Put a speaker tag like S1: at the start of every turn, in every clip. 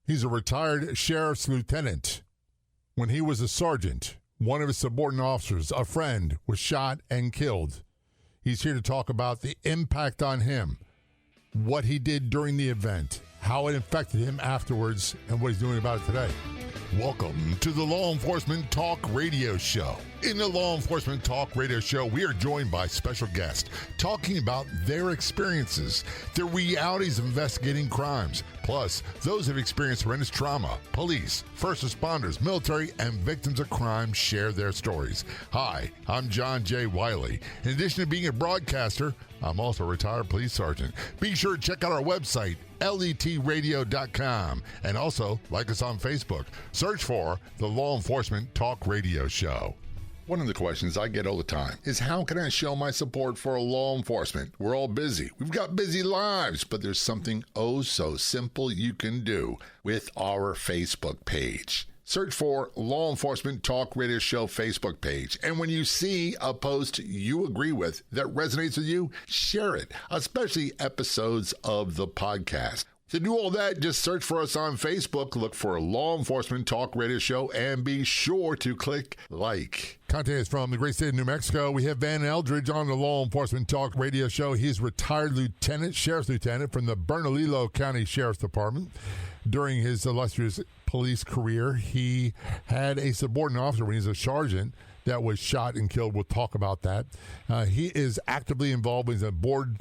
S1: He's a retired sheriff's lieutenant. When he was a sergeant, one of his subordinate officers, a friend, was shot and killed. He's here to talk about the impact on him, what he did during the event, how it affected him afterwards, and what he's doing about it today. Welcome to the Law Enforcement Talk Radio Show. In the Law Enforcement Talk Radio Show, we are joined by special guests talking about their experiences, the realities of investigating crimes, plus those who have experienced horrendous trauma. Police, first responders, military, and victims of crime share their stories. Hi, I'm John J. Wiley. In addition to being a broadcaster, I'm also a retired police sergeant. Be sure to check out our website, letradio.com, and also like us on Facebook. Search for the Law Enforcement Talk Radio Show. One of the questions I get all the time is, how can I show my support for law enforcement? We're all busy. We've got busy lives, but there's something oh so simple you can do with our Facebook page. Search for Law Enforcement Talk Radio Show Facebook page. And when you see a post you agree with that resonates with you, share it, especially episodes of the podcast. To do all that, just search for us on Facebook, look for Law Enforcement Talk Radio Show, and be sure to click like. Contact us from the great state of New Mexico. We have Van Eldridge on the Law Enforcement Talk Radio Show. He's retired sheriff's lieutenant from the Bernalillo County Sheriff's Department. During his illustrious police career, he had a subordinate officer when he was a sergeant that was shot and killed. We'll talk about that. He is actively involved. He's a board,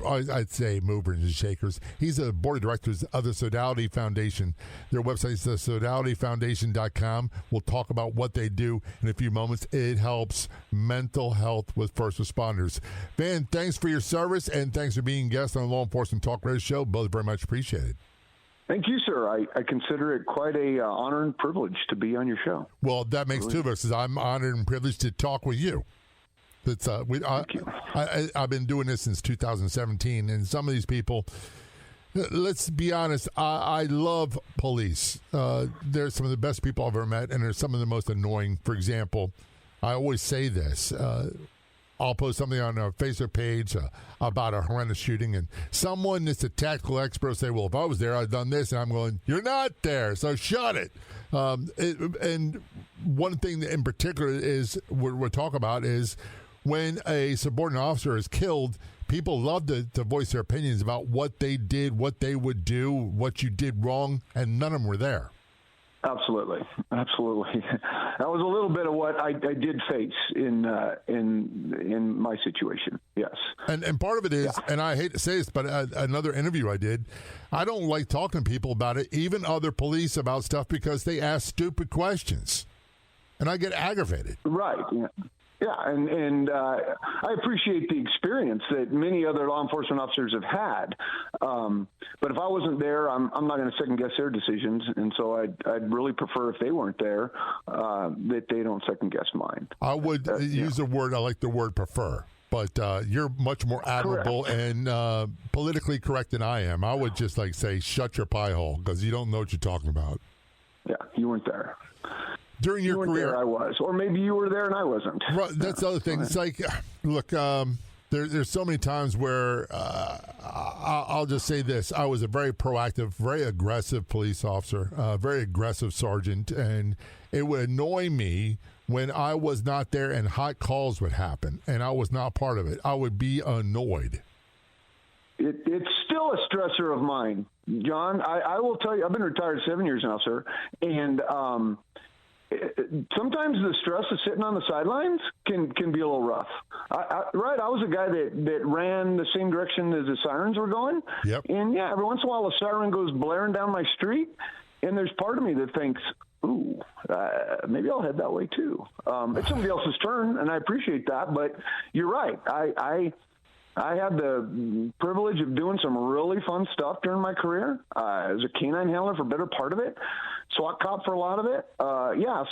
S1: I'd say, movers and shakers. He's a board of directors of the Sodality Foundation. Their website is sodalityfoundation.com. We'll talk about what they do in a few moments. It helps mental health with first responders. Van, thanks for your service, and thanks for being a guest on the Law Enforcement Talk Radio Show. Both very much appreciated.
S2: Thank you, sir. I consider it quite a honor and privilege to be on your show.
S1: Well, that makes two of us. I'm honored and privileged to talk with you. Thank you. I've been doing this since 2017, and some of these people, let's be honest, I love police. They're some of the best people I've ever met, and they're some of the most annoying. For example, I always say this. I'll post something on our Facebook page about a horrendous shooting, and someone that's a tactical expert will say, well, if I was there, I'd done this. And I'm going, you're not there, so shut it. And one thing in particular is we'll talk about is when a subordinate officer is killed, people love to voice their opinions about what they did, what they would do, what you did wrong, and none of them were there. Absolutely.
S2: That was a little bit of what I did face in my situation. Yes.
S1: And part of it is, and I hate to say this, but another interview I did, I don't like talking to people about it, even other police, about stuff because they ask stupid questions, and I get aggravated.
S2: Right. Yeah. Yeah, and I appreciate the experience that many other law enforcement officers have had. But if I wasn't there, I'm not going to second-guess their decisions, and so I'd really prefer if they weren't there that they don't second-guess mine.
S1: I would use a word, I like the word prefer, but you're much more admirable and politically correct than I am. I would just say, shut your pie hole, because you don't know what you're talking about.
S2: Yeah, you weren't there.
S1: During your career,
S2: there I was, or maybe you were there and I wasn't.
S1: Right, that's the other thing. It's like, look, there's so many times where I'll just say this: I was a very proactive, very aggressive police officer, very aggressive sergeant, and it would annoy me when I was not there and hot calls would happen, and I was not part of it. I would be annoyed.
S2: It's still a stressor of mine, John. I will tell you, I've been retired 7 years now, sir, and sometimes the stress of sitting on the sidelines can be a little rough. I was a guy that ran the same direction as the sirens were going.
S1: Yep.
S2: And yeah, every once in a while a siren goes blaring down my street, and there's part of me that thinks, ooh, maybe I'll head that way too. It's somebody else's turn, and I appreciate that, but you're right. I had the privilege of doing some really fun stuff during my career. I was a canine handler for a better part of it, SWAT cop for a lot of it.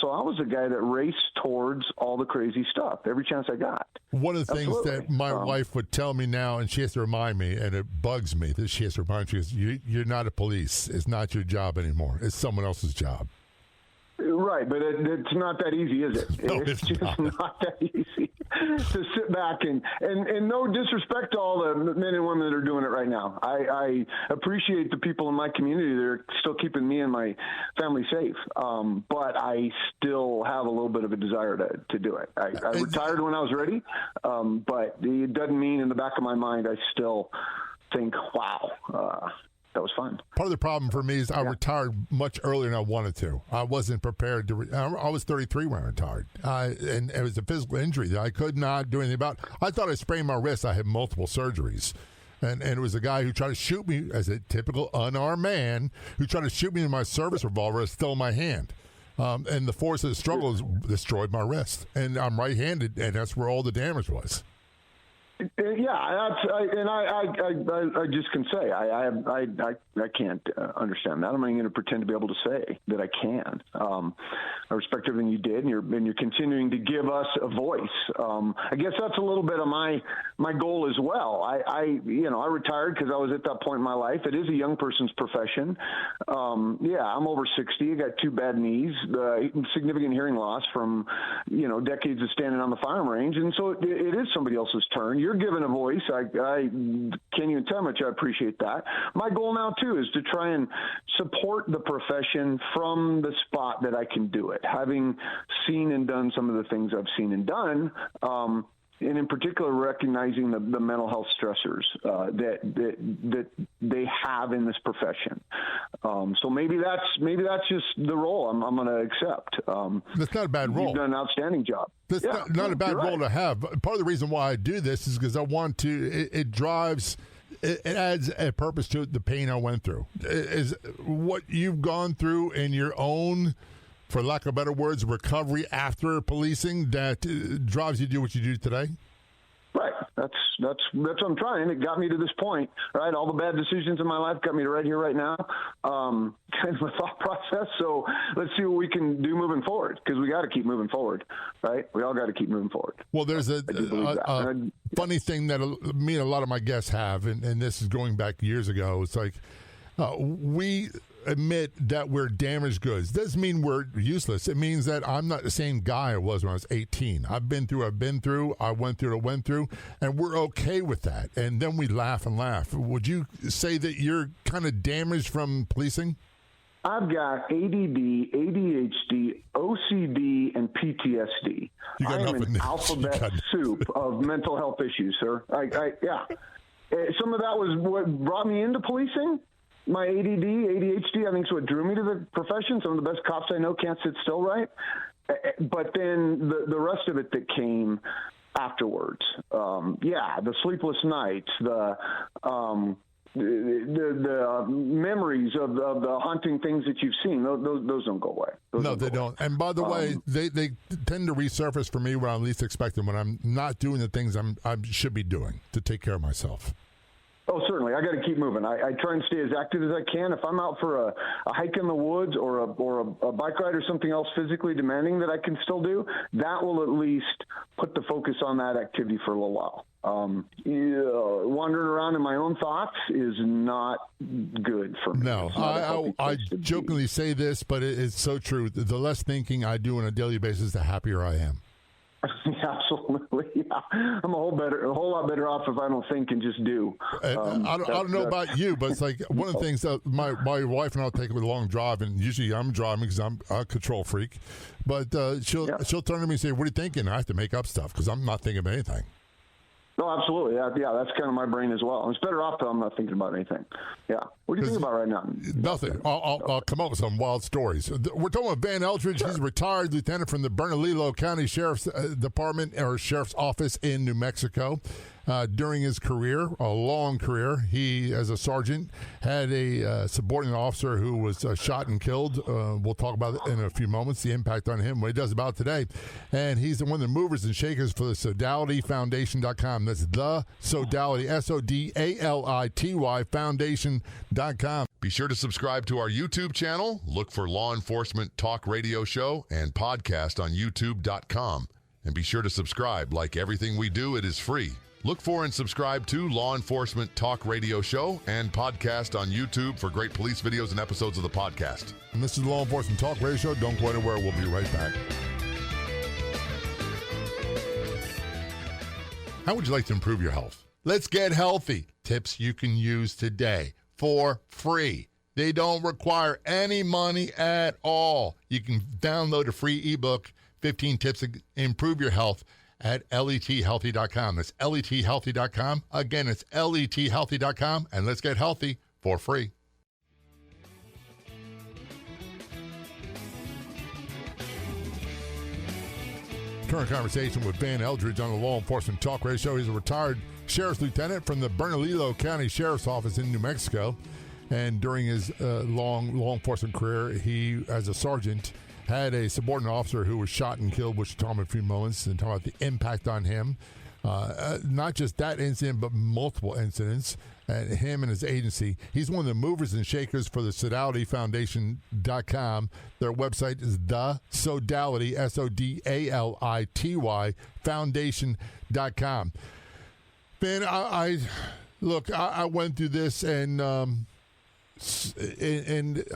S2: So I was a guy that raced towards all the crazy stuff every chance I got.
S1: One of the things that my wife would tell me now, and she has to remind me, and it bugs me that she has to remind me, you're not a police. It's not your job anymore. It's someone else's job.
S2: Right. Right, but it's not that easy, is it?
S1: No,
S2: it's just not that easy to sit back and no disrespect to all the men and women that are doing it right now. I appreciate the people in my community that are still keeping me and my family safe, but I still have a little bit of a desire to do it. I retired when I was ready, but it doesn't mean in the back of my mind I still think, wow, that was fun.
S1: Part of the problem for me is I retired much earlier than I wanted to. I wasn't prepared to. I was 33 when I retired, and it was a physical injury that I could not do anything about. I thought I sprained my wrist. I had multiple surgeries. And it was a guy who tried to shoot me as a typical unarmed man who tried to shoot me with my service revolver that's still in my hand. And the force of the struggle has destroyed my wrist. And I'm right-handed, and that's where all the damage was.
S2: Yeah, I just can say I can't understand that. I'm not going to pretend to be able to say that I can. I respect everything you did, and you're continuing to give us a voice. I guess that's a little bit of my goal as well. I retired because I was at that point in my life. It is a young person's profession. I'm over 60. I got 2 bad knees, significant hearing loss from decades of standing on the firing range, and so it is somebody else's turn. You're given a voice. I can't even tell how much I appreciate that. My goal now, too, is to try and support the profession from the spot that I can do it. Having seen and done some of the things I've seen and done, and in particular recognizing the mental health stressors that they have in this profession. So maybe that's just the role I'm going to accept.
S1: That's not a bad role.
S2: You've done an outstanding job.
S1: That's not a bad role to have. Part of the reason why I do this is because I want to. It drives. It adds a purpose to the pain I went through. Is what you've gone through in your own, for lack of better words, recovery after policing that drives you to do what you do today?
S2: Right. That's what I'm trying. It got me to this point, right? All the bad decisions in my life got me to right here, right now. Kind of a thought process. So let's see what we can do moving forward, because we got to keep moving forward, right? We all got to keep moving forward.
S1: Well, there's a funny thing that me and a lot of my guests have, and this is going back years ago. It's like we admit that we're damaged goods. Doesn't mean we're useless. It means that I'm not the same guy I was when I was 18. I've been through, I went through, and we're okay with that. And then we laugh and laugh. Would you say that you're kind of damaged from policing?
S2: I've got ADD, ADHD, OCD, and PTSD. I am an alphabet soup of mental health issues, sir. Some of that was what brought me into policing. My ADD, ADHD, I think is what drew me to the profession. Some of the best cops I know can't sit still right. But then the rest of it that came afterwards, the sleepless nights, the memories of the haunting things that you've seen, those don't go away.
S1: They don't. And by the way, they tend to resurface for me when I least expect them, when I'm not doing the things I should be doing to take care of myself.
S2: Oh, certainly. I got to keep moving. I try and stay as active as I can. If I'm out for a hike in the woods or a bike ride or something else physically demanding that I can still do, that will at least put the focus on that activity for a little while. Wandering around in my own thoughts is not good for me. No,
S1: I jokingly say this, but it's so true. The less thinking I do on a daily basis, the happier I am.
S2: Absolutely, yeah. I'm a whole lot better off if I don't think and just do.
S1: I don't know about you, but it's like one of the things that my wife and I'll take a long drive, and usually I'm driving because I'm a control freak. But she'll turn to me and say, "What are you thinking?" I have to make up stuff because I'm not thinking of anything.
S2: No, absolutely. Yeah, that's kind of my brain as well. It's better off that I'm not thinking about anything. Yeah. What are you thinking about right now?
S1: Nothing. I'll come up with some wild stories. We're talking about Van Eldridge. He's a retired lieutenant from the Bernalillo County Sheriff's Department, or Sheriff's Office in New Mexico. During his career, a long career, he, as a sergeant, had a subordinate officer who was shot and killed. We'll talk about it in a few moments, the impact on him, what he does about it today. And he's one of the movers and shakers for the SodalityFoundation.com. That's the Sodality, SODALITY Foundation.com.
S3: Be sure to subscribe to our YouTube channel. Look for Law Enforcement Talk Radio Show and podcast on YouTube.com. And be sure to subscribe. Like everything we do, it is free. Look for and subscribe to Law Enforcement Talk Radio Show and podcast on YouTube for great police videos and episodes of the podcast.
S1: And this is Law Enforcement Talk Radio Show. Don't go anywhere. We'll be right back. How would you like to improve your health? Let's get healthy. Tips you can use today for free. They don't require any money at all. You can download a free ebook, 15 Tips to Improve Your Health, at lethealthy.com. That's lethealthy.com. Again, it's lethealthy.com. And let's get healthy for free. Current conversation with Van Eldridge on the Law Enforcement Talk Radio Show. He's a retired sheriff's lieutenant from the Bernalillo County Sheriff's Office in New Mexico. And during his long law enforcement career, he, as a sergeant, had a subordinate officer who was shot and killed, which we'll talk about in a few moments, and talk about the impact on him. Not just that incident, but multiple incidents. And him and his agency. He's one of the movers and shakers for the Sodalityfoundation.com. Their website is the Sodality, Sodality, Foundation.com. Ben, I went through this, and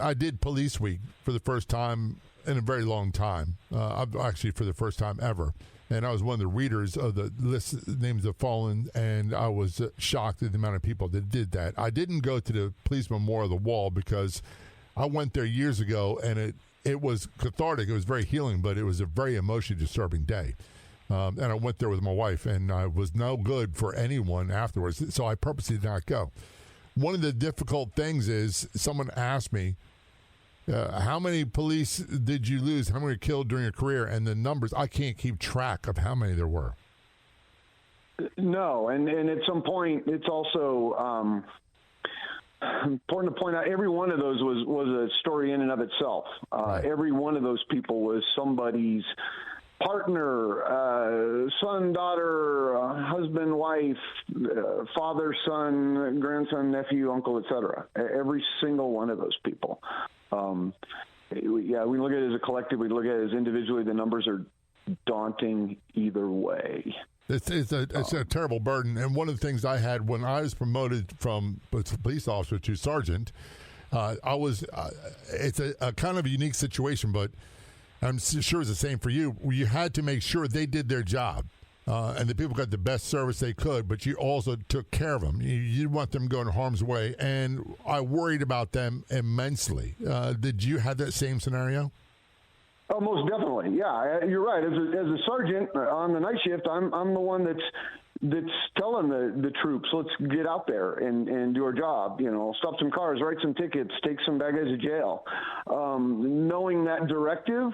S1: I did Police Week for the first time in a very long time, actually for the first time ever. And I was one of the readers of the list names of fallen, and I was shocked at the amount of people that did that. I didn't go to the Police Memorial of the Wall because I went there years ago, and it was cathartic. It was very healing, but it was a very emotionally disturbing day. And I went there with my wife, and I was no good for anyone afterwards, so I purposely did not go. One of the difficult things is someone asked me, how many police did you lose? How many were killed during your career? And the numbers, I can't keep track of how many there were.
S2: No, and at some point, it's also important to point out every one of those was a story in and of itself.
S1: Right.
S2: Every one of those people was somebody's partner, son, daughter, husband, wife, father, son, grandson, nephew, uncle, etc. Every single one of those people. We look at it as a collective. We look at it as individually. The numbers are daunting either way.
S1: It's a terrible burden. And one of the things I had when I was promoted from police officer to sergeant, it's a kind of a unique situation, but I'm sure it's the same for you. You had to make sure they did their job. And the people got the best service they could, but you also took care of them. You didn't want them going harm's way, and I worried about them immensely. Did you have that same scenario?
S2: Oh, most definitely. Yeah, you're right. As a sergeant on the night shift, I'm the one that's telling the troops, let's get out there and do our job. Stop some cars, write some tickets, take some bad guys to jail. Knowing that directive,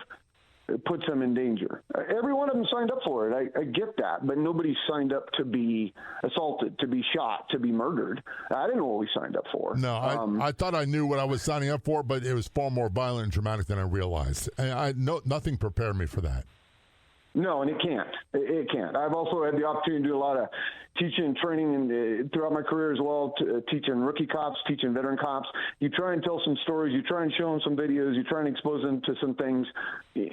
S2: it puts them in danger. Every one of them signed up for it. I get that, but nobody signed up to be assaulted, to be shot, to be murdered. I didn't know what we signed up for.
S1: No, I thought I knew what I was signing up for, but it was far more violent and dramatic than I realized. And nothing prepared me for that.
S2: No, and it can't. It can't. I've also had the opportunity to do a lot of teaching and training and throughout my career as well, teaching rookie cops, teaching veteran cops. You try and tell some stories. You try and show them some videos. You try and expose them to some things.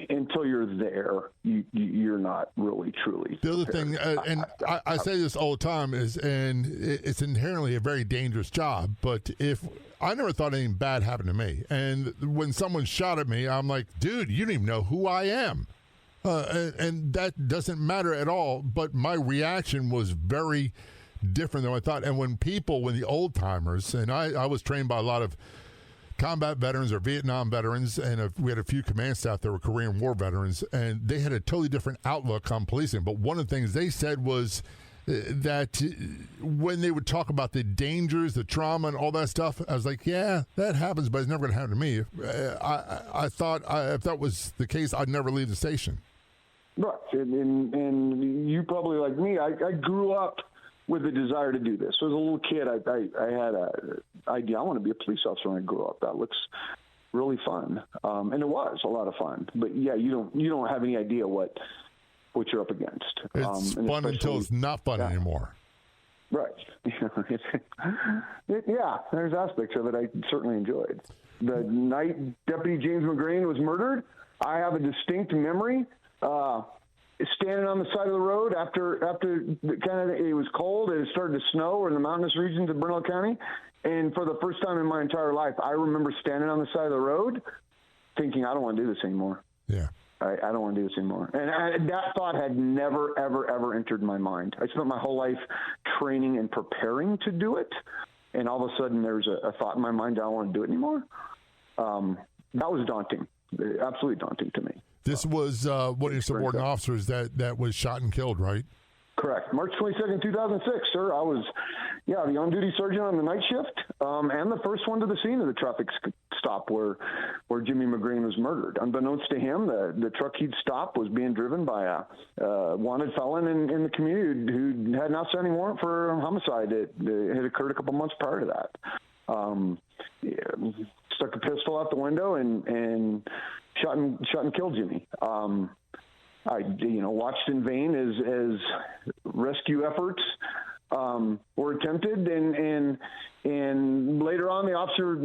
S2: Until you're there, you're not really, truly
S1: The other thing, and I say this all the time, it's inherently a very dangerous job, but if I never thought anything bad happened to me. And when someone shot at me, I'm like, dude, you don't even know who I am. And that doesn't matter at all, but my reaction was very different than I thought. And when the old-timers, and I was trained by a lot of combat veterans or Vietnam veterans, and we had a few command staff that were Korean War veterans, and they had a totally different outlook on policing. But one of the things they said was that when they would talk about the dangers, the trauma, and all that stuff, I was like, yeah, that happens, but it's never going to happen to me. I thought if that was the case, I'd never leave the station.
S2: Right, and you probably like me. I grew up with a desire to do this. So as a little kid, I had an idea. I want to be a police officer when I grew up. That looks really fun, and it was a lot of fun. But yeah, you don't have any idea what you're up against.
S1: It's fun until it's not fun anymore.
S2: Right. Yeah, there's aspects of it I certainly enjoyed. The night Deputy James McGrane was murdered, I have a distinct memory. standing on the side of the road after it was cold and it started to snow in the mountainous regions of Bernalillo County. And for the first time in my entire life, I remember standing on the side of the road thinking, I don't want to do this anymore.
S3: Yeah.
S2: I don't want to do this anymore. And that thought had never, ever, ever entered my mind. I spent my whole life training and preparing to do it. And all of a sudden there's a thought in my mind, I don't want to do it anymore. That was daunting, absolutely daunting to me.
S3: This was one of your subordinate officers that was shot and killed, right?
S2: Correct. March 22nd, 2006, sir. I was, the on-duty sergeant on the night shift, and the first one to the scene of the traffic stop where Jimmy McGrane was murdered. Unbeknownst to him, the truck he'd stopped was being driven by a wanted felon in the community who had an outstanding warrant for a homicide that had occurred a couple months prior to that. Stuck a pistol out the window and shot and killed Jimmy. I watched in vain as rescue efforts were attempted, and later on, the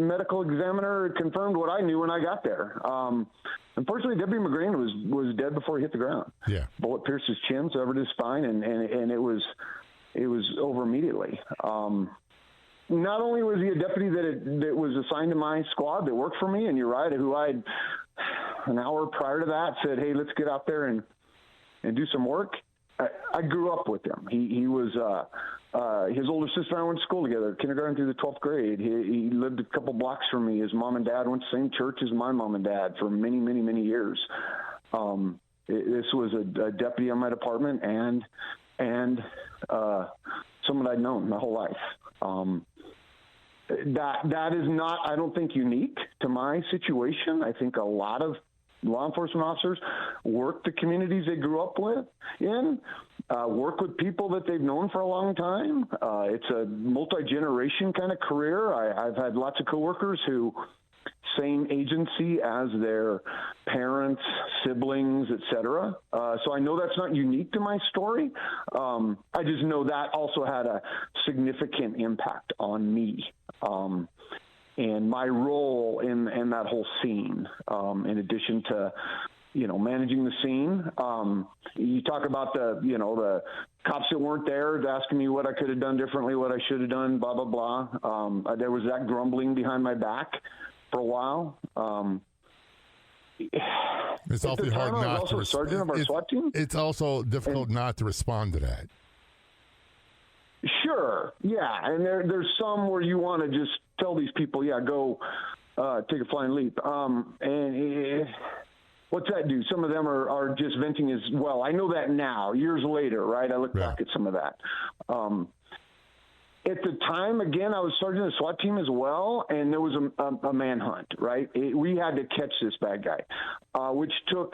S2: medical examiner confirmed what I knew when I got there. Unfortunately, Deputy McGrane was dead before he hit the ground.
S3: Yeah,
S2: bullet pierced his chin, severed his spine, and it was over immediately. Not only was he a deputy that was assigned to my squad that worked for me, and you're right, who I'd an hour prior to that said, hey, let's get out there and do some work. I grew up with him. He was his older sister and I went to school together, kindergarten through the 12th grade. He lived a couple blocks from me. His mom and dad went to the same church as my mom and dad for many, many, many years. This was a deputy on my department and someone I'd known my whole life. That is not, I don't think, unique to my situation. I think a lot of law enforcement officers work the communities they grew up work with people that they've known for a long time. It's a multi-generation kind of career. I've had lots of coworkers who same agency as their parents, siblings, etc. So I know that's not unique to my story. I just know that also had a significant impact on me. And my role in that whole scene, in addition to, managing the scene. You talk about the cops that weren't there asking me what I could have done differently, what I should have done, blah, blah, blah. There was that grumbling behind my back for a while.
S3: It's awfully hard not to
S2: sergeant of our SWAT team.
S3: It's also difficult not to respond to that.
S2: Sure, yeah, and there's some where you want to just tell these people, go take a flying leap. And what's that do? Some of them are just venting as well. I know that now, years later, right? I look back at some of that. At the time, again, I was sergeant of the SWAT team as well, and there was a manhunt, right? We had to catch this bad guy, which took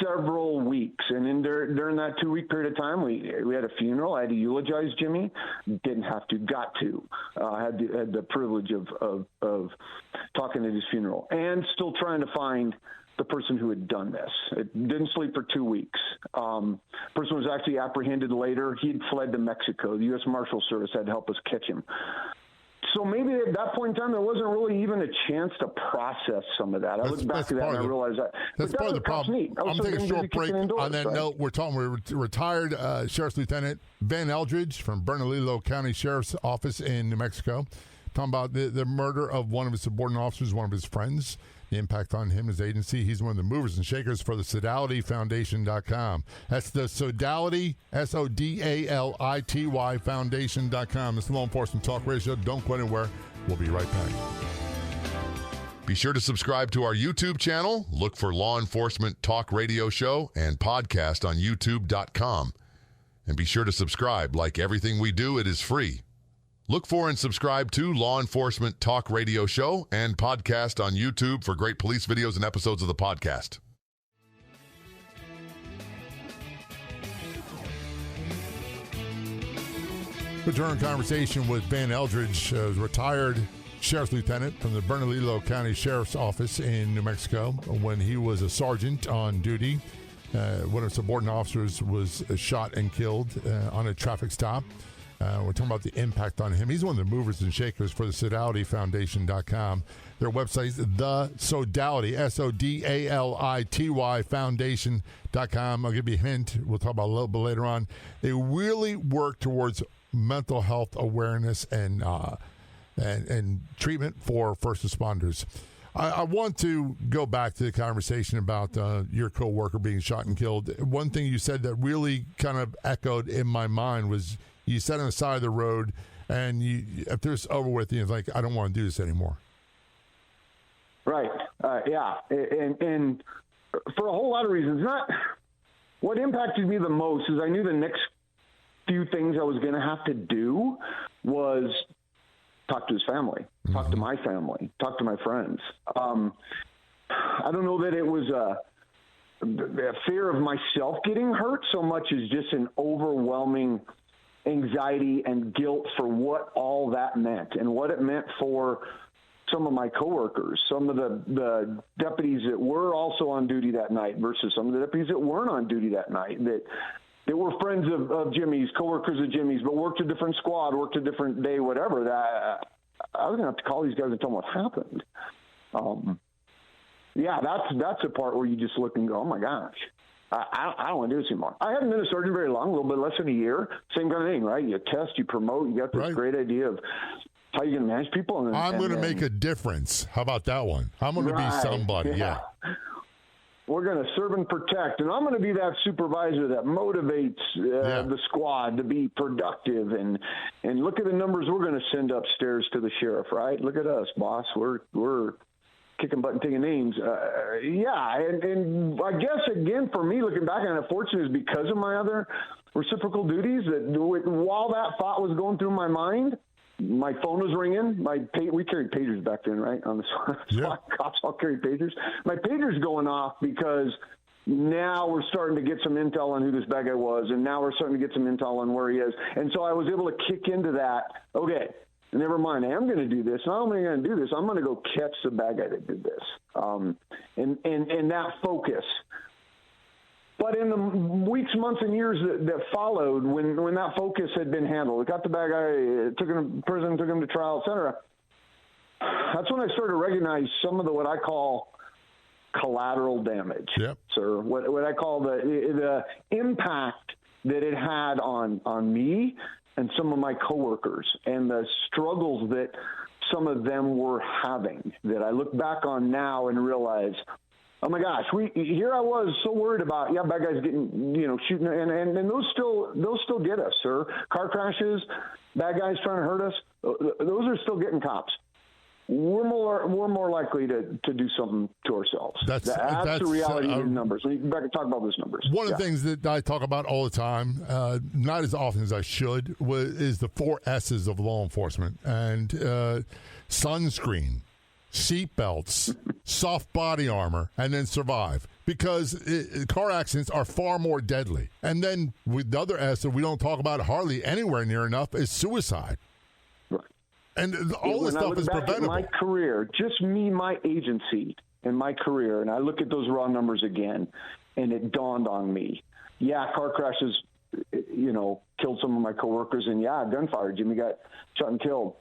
S2: several weeks. And during that 2-week period of time, we had a funeral. I had to eulogize Jimmy. Didn't have to, got to. I had the privilege of talking at his funeral and still trying to find the person who had done this. It didn't sleep for 2 weeks. Person was actually apprehended later. He had fled to Mexico. The U.S. Marshal Service had to help us catch him. So maybe at that point in time, there wasn't really even a chance to process some of that. I look back to that and I realized that.
S3: That's part of the problem. I'm taking a short break. On that note, we're talking with retired Sheriff's Lieutenant Ben Eldridge from Bernalillo County Sheriff's Office in New Mexico. Talking about the murder of one of his subordinate officers, one of his friends, the impact on him, his agency. He's one of the movers and shakers for the SodalityFoundation.com. That's the Sodality, SODALITY Foundation.com. It's the Law Enforcement Talk Radio Show. Don't go anywhere. We'll be right back. Be sure to subscribe to our YouTube channel. Look for Law Enforcement Talk Radio Show and podcast on YouTube.com. And be sure to subscribe. Like everything we do, it is free. Look for and subscribe to Law Enforcement Talk Radio Show and podcast on YouTube for great police videos and episodes of the podcast. Return conversation with Ben Eldridge, retired Sheriff's Lieutenant from the Bernalillo County Sheriff's Office in New Mexico. When he was a sergeant on duty, one of his subordinate officers was shot and killed on a traffic stop. We're talking about the impact on him. He's one of the movers and shakers for the SodalityFoundation.com. Their website is the Sodality, SODALITY Foundation.com. I'll give you a hint. We'll talk about it a little bit later on. They really work towards mental health awareness and treatment for first responders. I want to go back to the conversation about your coworker being shot and killed. One thing you said that really kind of echoed in my mind was you sat on the side of the road, and after it's over with, you're like, I don't want to do this anymore.
S2: Right. Yeah. And for a whole lot of reasons. What impacted me the most is I knew the next few things I was going to have to do was talk to his family, talk to my family, talk to my friends. I don't know that it was a fear of myself getting hurt so much as just an overwhelming anxiety and guilt for what all that meant and what it meant for some of my coworkers, some of the deputies that were also on duty that night versus some of the deputies that weren't on duty that night, that were friends of Jimmy's, coworkers of Jimmy's, but worked a different squad, worked a different day, whatever. That I was going to have to call these guys and tell them what happened. Yeah, that's the part where you just look and go, oh my gosh, I don't want to do this anymore. I haven't been a sergeant very long, a little bit less than a year. Same kind of thing, right? You test, you promote, you got this great idea of how you going to manage people.
S3: I'm going to make a difference. How about that one? I'm going to be somebody. Yeah.
S2: We're going to serve and protect, and I'm going to be that supervisor that motivates the squad to be productive and look at the numbers we're going to send upstairs to the sheriff, right? Look at us, boss. We're kicking butt and taking names. And I guess, again, for me, looking back on it, fortunate is because of my other reciprocal duties that while that thought was going through my mind, my phone was ringing. We carried pagers back then, right? On the SWAT cops all carried pagers. My pager's going off because now we're starting to get some intel on who this bad guy was, and now we're starting to get some intel on where he is. And so I was able to kick into that. Okay, never mind. I am going to do this. Not only am I going to do this, I'm going to go catch the bad guy that did this. And that focus. But in the weeks, months, and years that followed, when that focus had been handled, we got the bad guy, took him to prison, took him to trial, et cetera, that's when I started to recognize some of what I call collateral damage, sir. What I call the impact that it had on me and some of my coworkers and the struggles that some of them were having that I look back on now and realize, oh my gosh, here I was so worried about, bad guys getting, shooting, and those still get us, sir. Car crashes, bad guys trying to hurt us, those are still getting cops. We're more likely to do something to ourselves. That's the reality of the numbers. We can back and talk about those numbers.
S3: One of the things that I talk about all the time, not as often as I should, is the 4 S's of law enforcement and sunscreen, seatbelts, soft body armor, and then survive. Because car accidents are far more deadly. And then with the other S that we don't talk about hardly anywhere near enough is suicide. Right. And all this stuff is preventable.
S2: My career, just me, my agency, and my career, and I look at those raw numbers again, and it dawned on me. Car crashes, killed some of my coworkers, and gunfire. Jimmy got shot and killed.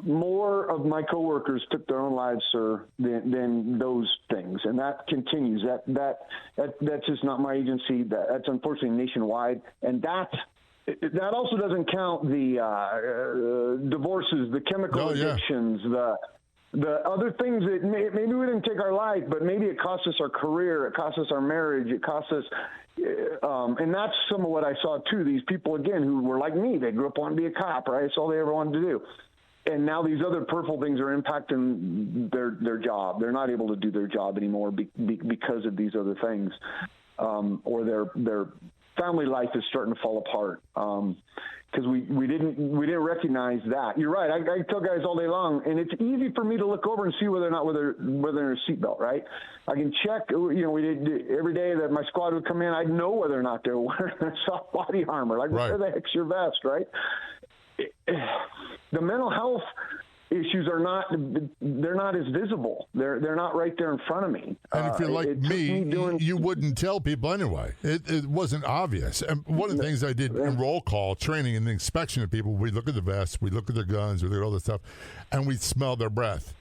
S2: More of my coworkers took their own lives, sir, than those things, and that continues. That's just not my agency. That's unfortunately nationwide, and that also doesn't count the divorces, the chemical addictions, the other things that maybe we didn't take our life, but maybe it cost us our career, it cost us our marriage, it cost us. And that's some of what I saw too. These people again who were like me, they grew up wanting to be a cop, right? That's all they ever wanted to do. And now these other peripheral things are impacting their job. They're not able to do their job anymore because of these other things, or their family life is starting to fall apart because we didn't recognize that. You're right. I tell guys all day long, and it's easy for me to look over and see whether or not whether they're in a seatbelt. Right? I can check. We did every day that my squad would come in. I'd know whether or not they're wearing soft body armor. Like, where the heck's your vest? Right? The mental health issues they're not as visible. They're not right there in front of me.
S3: And if you're like me, you wouldn't tell people anyway. It wasn't obvious. And one of the things I did in roll call training and the inspection of people, we look at the vests, we look at their guns, we look at all this stuff, and we smell their breath.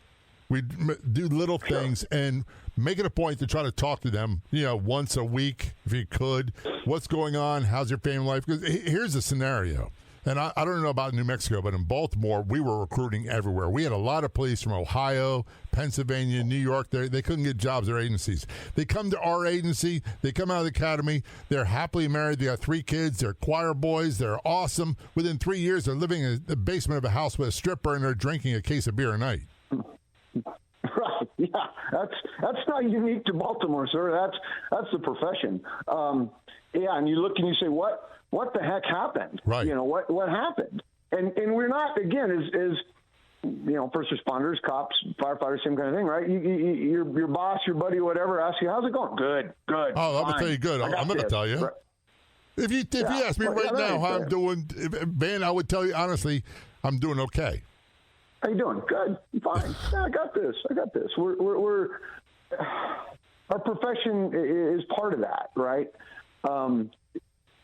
S3: We do little things and make it a point to try to talk to them, once a week if you could. What's going on? How's your family life? Because here's the scenario. And I don't know about New Mexico, but in Baltimore, we were recruiting everywhere. We had a lot of police from Ohio, Pennsylvania, New York. They couldn't get jobs at their agencies. They come to our agency. They come out of the academy. They're happily married. They got 3 kids. They're choir boys. They're awesome. Within 3 years, they're living in the basement of a house with a stripper, and they're drinking a case of beer a night.
S2: Right. Yeah. That's not unique to Baltimore, sir. That's the profession. And you look and you say, what the heck happened?
S3: Right.
S2: What happened? And we're not, again, as first responders, cops, firefighters, same kind of thing, right? Your boss, your buddy, whatever, asks you, how's it going? Good.
S3: Oh, I'm going to tell you good. I'm going to tell you.
S2: Right.
S3: If you ask me now how I'm doing, Van, I would tell you, honestly, I'm doing okay.
S2: How you doing? Good. Fine. Yeah, I got this. We're our profession is part of that, right?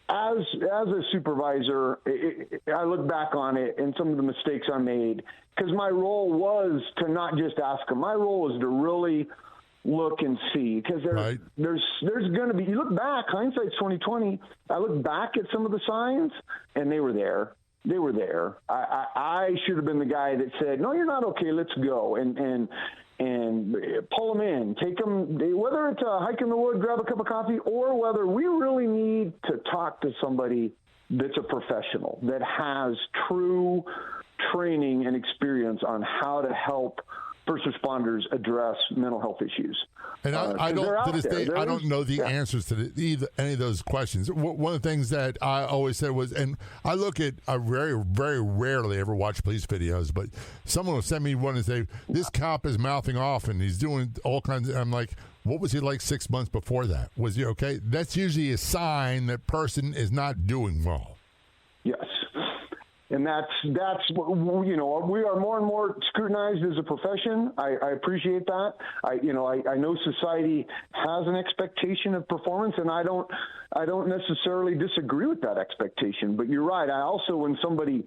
S2: As a supervisor, I look back on it and some of the mistakes I made, because my role was to not just ask them. My role was to really look and see, because there's going to be, you look back, hindsight's 20/20. I look back at some of the signs, and they were there. They were there. I should have been the guy that said, no, you're not okay, let's go, and pull them in, take them, whether it's a hike in the wood, grab a cup of coffee, or whether we really need to talk to somebody that's a professional, that has true training and experience on how to help first responders address mental health issues.
S3: And I don't, to this day, I don't know the answers to any of those questions. One of the things that I always said was, and I very, very rarely ever watch police videos, but someone will send me one and say, this cop is mouthing off and he's doing all kinds of, I'm like, what was he like 6 months before that? Was he okay? That's usually a sign that person is not doing well.
S2: Yes. And that's we are more and more scrutinized as a profession. I appreciate that. I know society has an expectation of performance, and I don't necessarily disagree with that expectation. But you're right. I also, when somebody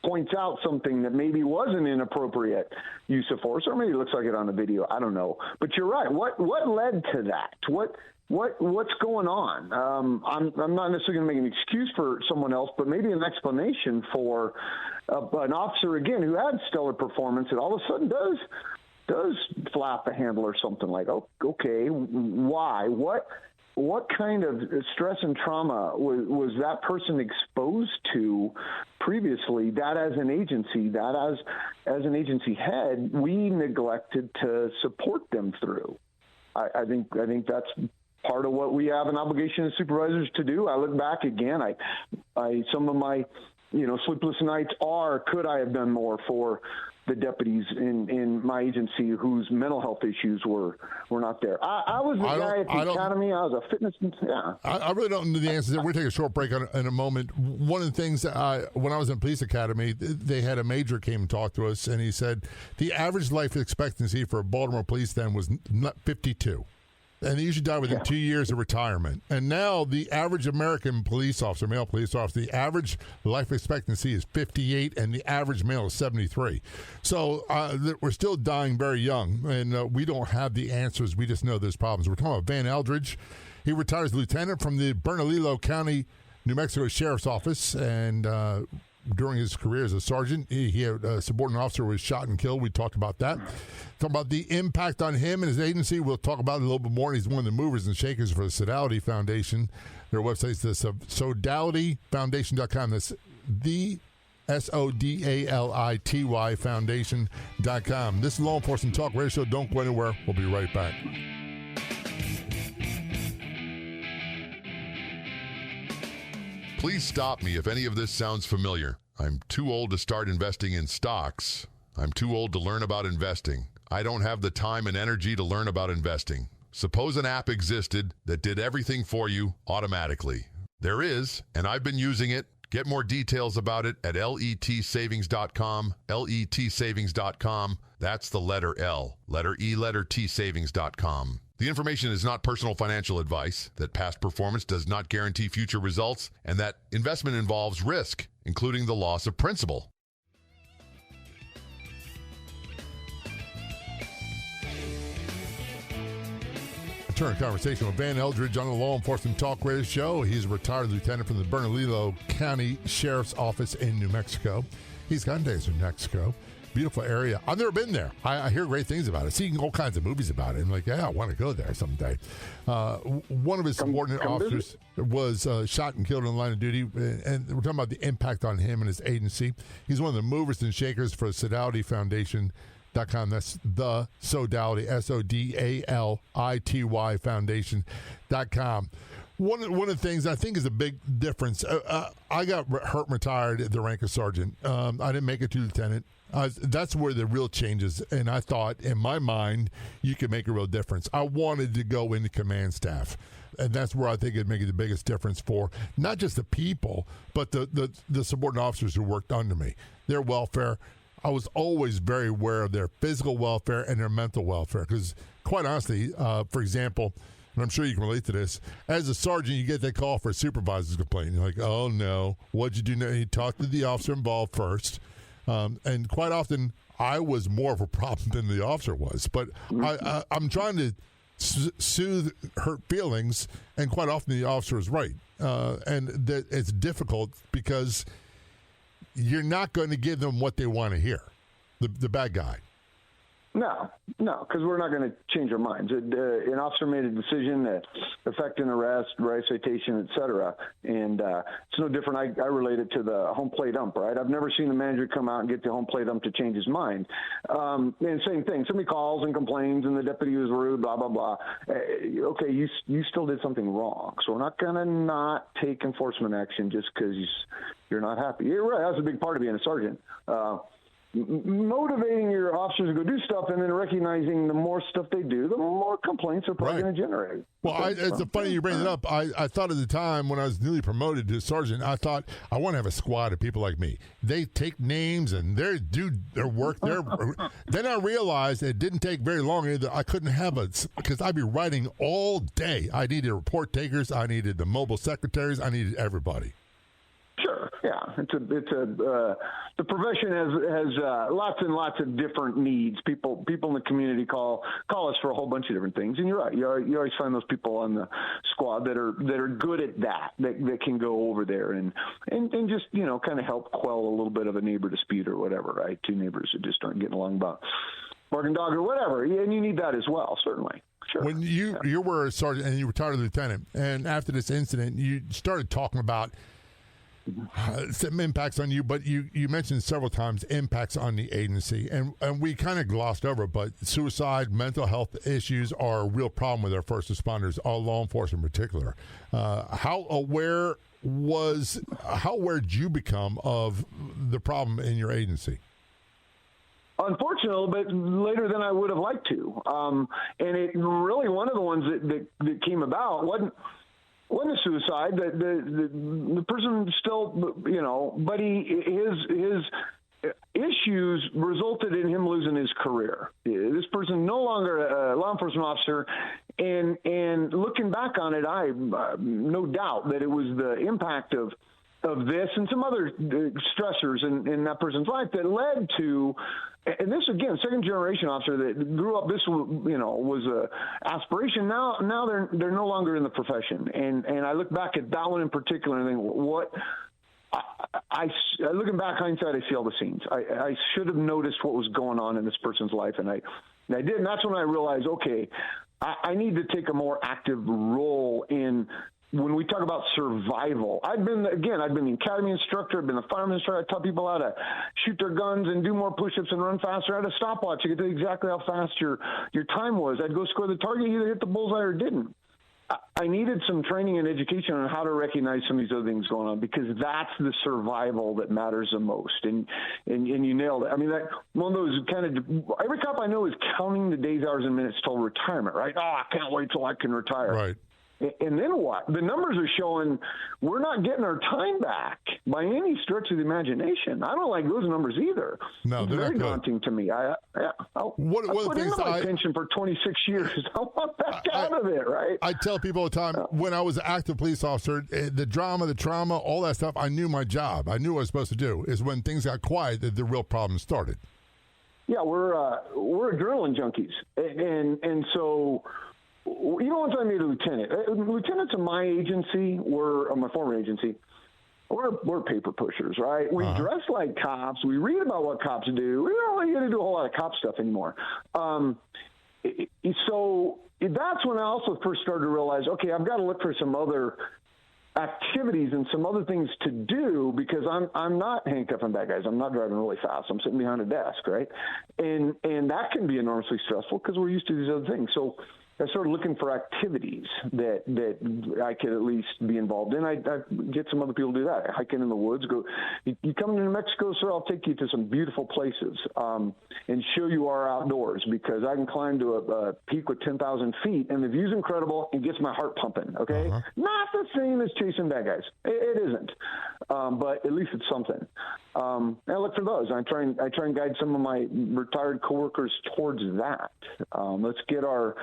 S2: points out something that maybe was an inappropriate use of force, or maybe it looks like it on the video, I don't know. But you're right. What led to that? What's going on? I'm not necessarily going to make an excuse for someone else, but maybe an explanation for an officer, again, who had stellar performance and all of a sudden does flap a handle or something like, oh, okay, why? What kind of stress and trauma was that person exposed to previously that as an agency head, we neglected to support them through? I think that's part of what we have an obligation as supervisors to do. I look back again. Some of my, sleepless nights could I have done more for the deputies in my agency whose mental health issues were not there. I was the guy at the academy. I was a fitness. Yeah.
S3: I really don't know the answers. We're going to take a short break in a moment. One of the things when I was in police academy, they had a major came and talked to us, and he said the average life expectancy for Baltimore police then was 52. And they usually die within 2 years of retirement. And now the average American police officer, male police officer, the average life expectancy is 58, and the average male is 73. So we're still dying very young, and we don't have the answers. We just know there's problems. We're talking about Van Eldridge. He retired as lieutenant from the Bernalillo County, New Mexico Sheriff's Office, and during his career as a sergeant, he had a subordinate officer who was shot and killed. We talked about that. Talk about the impact on him and his agency. We'll talk about it a little bit more. He's one of the movers and shakers for the Sodality Foundation. Their website is sodalityfoundation.com. That's the SODALITY Foundation.com. This is Law Enforcement Talk Radio Show. Don't go anywhere. We'll be right back.
S1: Please stop me if any of this sounds familiar. I'm too old to start investing in stocks. I'm too old to learn about investing. I don't have the time and energy to learn about investing. Suppose an app existed that did everything for you automatically. There is, and I've been using it.
S3: Get more details about it at letsavings.com, letsavings.com. That's the letter L, letter E, letter T, savings.com. The information is not personal financial advice, that past performance does not guarantee future results, and that investment involves risk, including the loss of principal.
S1: Turn conversation with Van Eldridge on the Law Enforcement Talk Radio Show. He's a retired lieutenant from the Bernalillo County Sheriff's Office in New Mexico. He's gone days in New Mexico. Beautiful area. I've never been there. I hear great things about it. Seen all kinds of movies about it. I'm like, yeah, I want to go there someday. One of his subordinate officers was shot and killed in the line of duty, and we're talking about the impact on him and his agency. He's one of the movers and shakers for the Sodality Foundation.com. That's the Sodality, Sodality Foundation.com. One of the things I think is a big difference, I got hurt and retired at the rank of sergeant. I didn't make it to lieutenant. That's where the real change is, and I thought, in my mind, you could make a real difference. I wanted to go into command staff, and that's where I think it'd make the biggest difference for not just the people, but the subordinate officers who worked under me, their welfare. I was always very aware of their physical welfare and their mental welfare because, quite honestly, for example, and I'm sure you can relate to this, as a sergeant, you get that call for a supervisor's complaint. You're like, oh, no, what'd you do now? You talk to the officer involved first. And quite often, I was more of a problem than the officer was. But I'm trying to soothe hurt feelings, and quite often the officer is right. And that it's difficult because you're not going to give them what they want to hear, the bad guy.
S2: No, because we're not going to change our minds. An officer made a decision that affected an arrest, right, citation, et cetera, and it's no different. I relate it to the home plate ump, right? I've never seen the manager come out and get the home plate ump to change his mind. And same thing. Somebody calls and complains, and the deputy was rude, blah, blah, blah. Okay, you still did something wrong, so we're not going to not take enforcement action just because you're not happy. You're right. That's a big part of being a sergeant. Motivating your officers to go do stuff and then recognizing the more stuff they do, the more complaints are probably going to generate.
S1: Well, it's funny you bring it up. I thought at the time when I was newly promoted to sergeant, I thought I want to have a squad of people like me. They take names and they do their work. Then I realized it didn't take very long either. I couldn't have because I'd be writing all day. I needed report takers. I needed the mobile secretaries. I needed everybody.
S2: Sure. Yeah. The profession has lots and lots of different needs. People in the community call us for a whole bunch of different things. And you're right. You always find those people on the squad that are good at that can go over there and just, kind of help quell a little bit of a neighbor dispute or whatever, right? Two neighbors that just aren't getting along about barking dog or whatever. And you need that as well, certainly. Sure.
S1: When you were a sergeant and you retired as a lieutenant, and after this incident, you started talking about some impacts on you, but you mentioned several times impacts on the agency, and we kind of glossed over, but suicide, mental health issues are a real problem with our first responders, all law enforcement in particular. How aware did you become of the problem in your agency?
S2: Unfortunately, but later than I would have liked to. And it really, one of the ones that came about wasn't a suicide. The person still, but his issues resulted in him losing his career. This person no longer a law enforcement officer, and looking back on it, I no doubt that it was the impact of this and some other stressors in that person's life that led to, and this again, second generation officer that grew up, this was a aspiration. Now they're no longer in the profession, and I look back at that one in particular and think, what I looking back, hindsight, I see all the seams. I should have noticed what was going on in this person's life, and I did, and that's when I realized, okay, I need to take a more active role in. When we talk about survival, I've been the academy instructor, I've been the fireman instructor. I taught people how to shoot their guns and do more push-ups and run faster. I had a stopwatch to get to exactly how fast your time was. I'd go score the target, either hit the bullseye or didn't. I needed some training and education on how to recognize some of these other things going on, because that's the survival that matters the most. And you nailed it. I mean, that one of those every cop I know is counting the days, hours, and minutes till retirement, right? Oh, I can't wait till I can retire.
S1: Right.
S2: And then what? The numbers are showing we're not getting our time back by any stretch of the imagination. I don't like those numbers either.
S3: No,
S2: it's
S3: they're
S2: very
S3: not good.
S2: daunting to me. I put into my pension for 26 years. I want back out of it, right?
S3: I tell people all the time, when I was an active police officer, the drama, the trauma, all that stuff, I knew my job. I knew what I was supposed to do. Is when things got quiet that the real problems started.
S2: Yeah, we're adrenaline junkies. And so... once I made a lieutenant, lieutenants in my agency my former agency, we're paper pushers, right? We dress like cops. We read about what cops do. We don't really get to do a whole lot of cop stuff anymore. So that's when I also first started to realize, okay, I've got to look for some other activities and some other things to do because I'm not handcuffing bad guys. I'm not driving really fast. I'm sitting behind a desk, right? And that can be enormously stressful because we're used to these other things. So I started looking for activities that I could at least be involved in. I get some other people to do that. Hiking in the woods. You come to New Mexico, sir, I'll take you to some beautiful places and show you our outdoors because I can climb to a peak with 10,000 feet, and the view's incredible and gets my heart pumping, okay? Not the same as chasing bad guys. It isn't. But at least it's something. And I look for those. I try and guide some of my retired coworkers towards that. Let's get our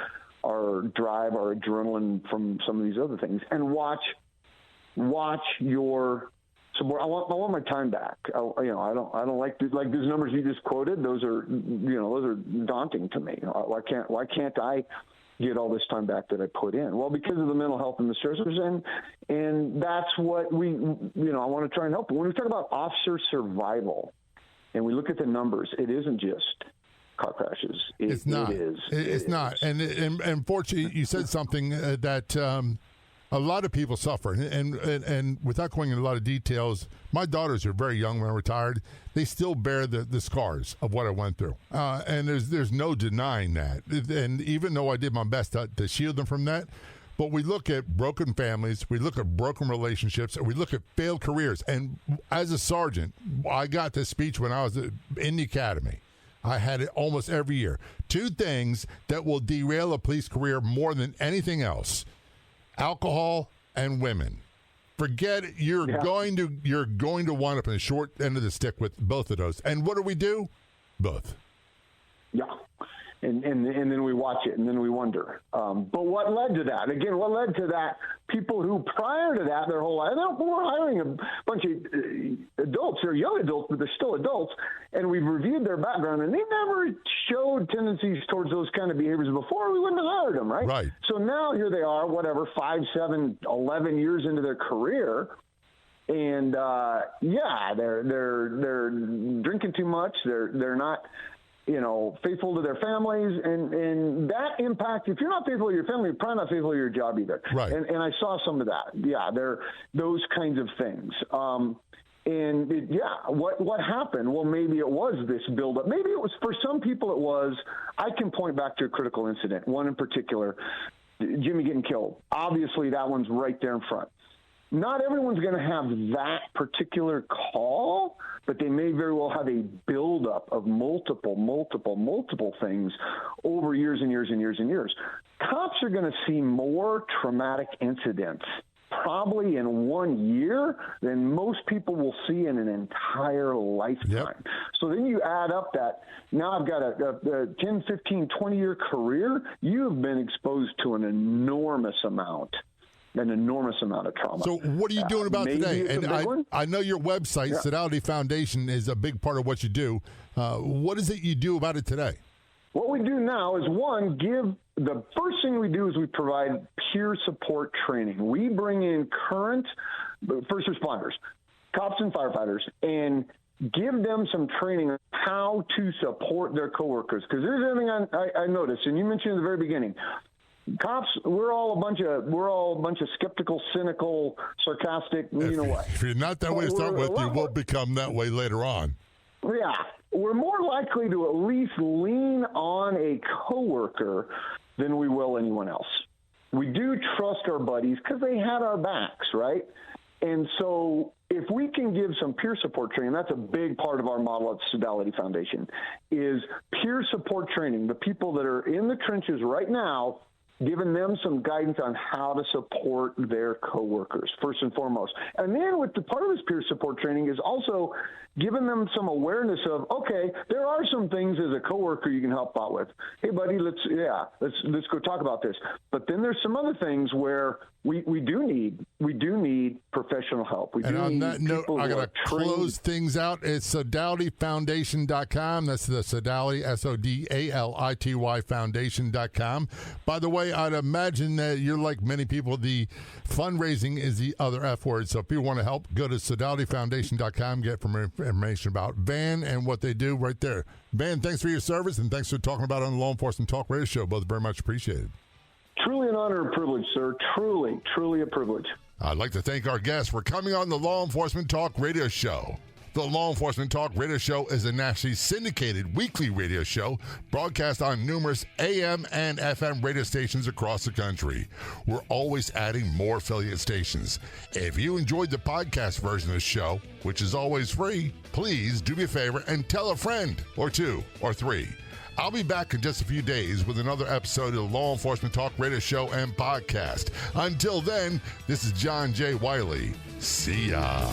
S2: drive, our adrenaline from some of these other things, and watch your support. I want my time back. I don't like these numbers you just quoted. Those are daunting to me. Why can't I get all this time back that I put in? Well, because of the mental health and the stressors, and that's what I want to try and help. When we talk about officer survival, and we look at the numbers, it isn't just car crashes.
S3: It's not.
S2: It's
S3: not. And unfortunately, you said something that a lot of people suffer. And without going into a lot of details, my daughters are very young when I retired. They still bear the scars of what I went through. And there's no denying that. And even though I did my best to shield them from that, but we look at broken families, we look at broken relationships, and we look at failed careers. And as a sergeant, I got this speech when I was in the academy. I had it almost every year. 2 things that will derail a police career more than anything else: alcohol and women. Forget it. You're going to wind up in the short end of the stick with both of those. And what do? Both. Yeah.
S2: And then we watch it, and then we wonder. But what led to that? Again, what led to that? People who prior to that, their whole life, we're hiring a bunch of adults. They're young adults, but they're still adults. And we've reviewed their background, and they never showed tendencies towards those kind of behaviors before. We wouldn't have hired them, right?
S3: Right.
S2: So now here they are, 5, 7, 11 years into their career. And they're drinking too much. They're not faithful to their families, and that impact. If you're not faithful to your family, you're probably not faithful to your job either.
S3: Right.
S2: And I saw some of that. Yeah, they're those kinds of things. What happened? Well, maybe it was this buildup. Maybe it was, for some people it was. I can point back to a critical incident, one in particular, Jimmy getting killed. Obviously, that one's right there in front. Not everyone's going to have that particular call, but they may very well have a buildup of multiple things over years and years and years and years. Cops are going to see more traumatic incidents probably in 1 year than most people will see in an entire lifetime.
S3: Yep.
S2: So then you add up that now I've got a 10, 15, 20-year career. You've been exposed to an enormous amount of trauma.
S3: So what are you doing about today? And I know your website, Sodality Foundation, is a big part of what you do. What is it you do about it today?
S2: What we do now is, the first thing we do is we provide peer support training. We bring in current first responders, cops and firefighters, and give them some training on how to support their coworkers. Because there's everything I noticed, and you mentioned at the very beginning. Cops, we're all a bunch of skeptical, cynical, sarcastic.
S3: If you're not that way to start with, you will become that way later on.
S2: Yeah, we're more likely to at least lean on a coworker than we will anyone else. We do trust our buddies because they had our backs, right? And so if we can give some peer support training, that's a big part of our model at Sodality Foundation, is peer support training. The people that are in the trenches right now giving them some guidance on how to support their coworkers, first and foremost. And then with the part of this peer support training is also giving them some awareness of, okay, there are some things as a coworker you can help out with. Hey, buddy, let's go talk about this. But then there's some other things where we do need professional help.
S3: And on that note, I got to close things out. It's SodalityFoundation.com. That's the Sodality, SODALITY Foundation.com. By the way, I'd imagine that you're like many people. The fundraising is the other F word. So if people want to help, go to SodalityFoundation.com, get information about Van and what they do right there. Van, thanks for your service, and thanks for talking about it on the Law Enforcement Talk Radio Show. Both very much appreciated.
S2: Truly an honor and privilege, sir. Truly, truly a privilege.
S3: I'd like to thank our guests for coming on the Law Enforcement Talk Radio Show. The Law Enforcement Talk Radio Show is a nationally syndicated weekly radio show broadcast on numerous AM and FM radio stations across the country. We're always adding more affiliate stations. If you enjoyed the podcast version of the show, which is always free, please do me a favor and tell a friend or two or three. I'll be back in just a few days with another episode of the Law Enforcement Talk Radio Show and podcast. Until then, this is John J. Wiley. See ya.